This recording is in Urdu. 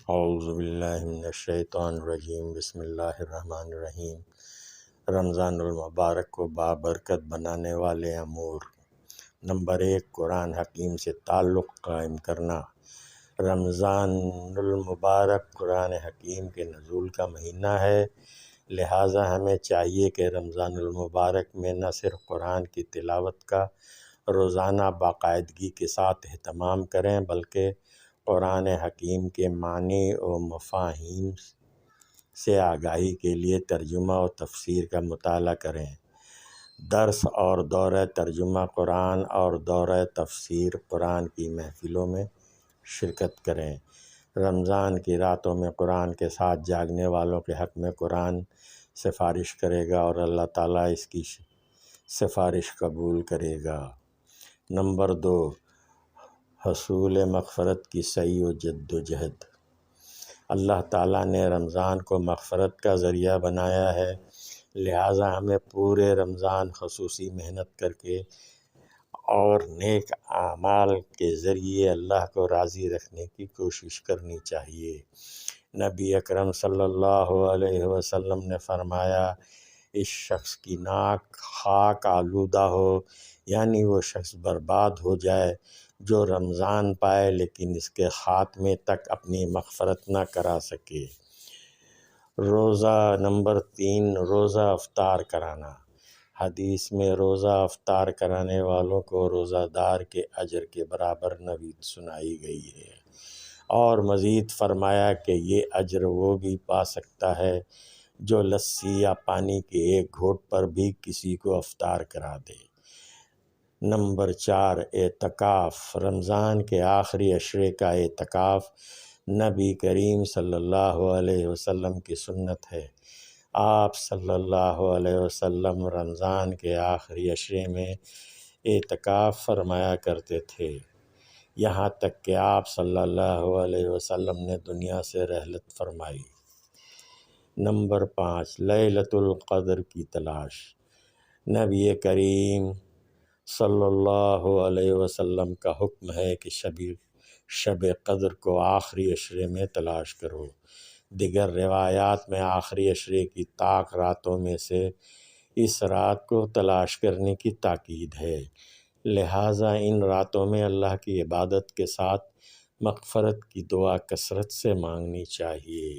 اعوذ باللہ من الشیطان الرجیم، بسم اللہ الرحمن الرحیم۔ رمضان المبارک کو بابرکت بنانے والے امور۔ نمبر 1، قرآن حکیم سے تعلق قائم کرنا۔ رمضان المبارک قرآن حکیم کے نزول کا مہینہ ہے، لہٰذا ہمیں چاہیے کہ رمضان المبارک میں نہ صرف قرآن کی تلاوت کا روزانہ باقاعدگی کے ساتھ اہتمام کریں بلکہ قرآن حکیم کے معنی و مفاہیم سے آگاہی کے لیے ترجمہ و تفسیر کا مطالعہ کریں۔ درس اور دورہ ترجمہ قرآن اور دورہ تفسیر قرآن کی محفلوں میں شرکت کریں۔ رمضان کی راتوں میں قرآن کے ساتھ جاگنے والوں کے حق میں قرآن سفارش کرے گا اور اللہ تعالیٰ اس کی سفارش قبول کرے گا۔ نمبر 2، حصول مغفرت کی سعی و جد و جہد۔ اللہ تعالیٰ نے رمضان کو مغفرت کا ذریعہ بنایا ہے، لہٰذا ہمیں پورے رمضان خصوصی محنت کر کے اور نیک اعمال کے ذریعے اللہ کو راضی رکھنے کی کوشش کرنی چاہیے۔ نبی اکرم صلی اللہ علیہ وسلم نے فرمایا، اس شخص کی ناک خاک آلودہ ہو، یعنی وہ شخص برباد ہو جائے جو رمضان پائے لیکن اس کے خاتمے تک اپنی مغفرت نہ کرا سکے۔ روزہ۔ نمبر 3، روزہ افطار کرانا۔ حدیث میں روزہ افطار کرانے والوں کو روزہ دار کے اجر کے برابر نوید سنائی گئی ہے، اور مزید فرمایا کہ یہ اجر وہ بھی پا سکتا ہے جو لسی یا پانی کے ایک گھونٹ پر بھی کسی کو افطار کرا دے۔ نمبر 4، اعتکاف۔ رمضان کے آخری عشرے کا اعتکاف نبی کریم صلی اللہ علیہ وسلم کی سنت ہے۔ آپ صلی اللہ علیہ وسلم رمضان کے آخری عشرے میں اعتکاف فرمایا کرتے تھے، یہاں تک کہ آپ صلی اللہ علیہ وسلم نے دنیا سے رحلت فرمائی۔ نمبر 5، لیلۃ القدر کی تلاش۔ نبی کریم صلی اللہ علیہ وسلم کا حکم ہے کہ شب قدر کو آخری عشرے میں تلاش کرو۔ دیگر روایات میں آخری عشرے کی طاق راتوں میں سے اس رات کو تلاش کرنے کی تاکید ہے، لہٰذا ان راتوں میں اللہ کی عبادت کے ساتھ مغفرت کی دعا کثرت سے مانگنی چاہیے۔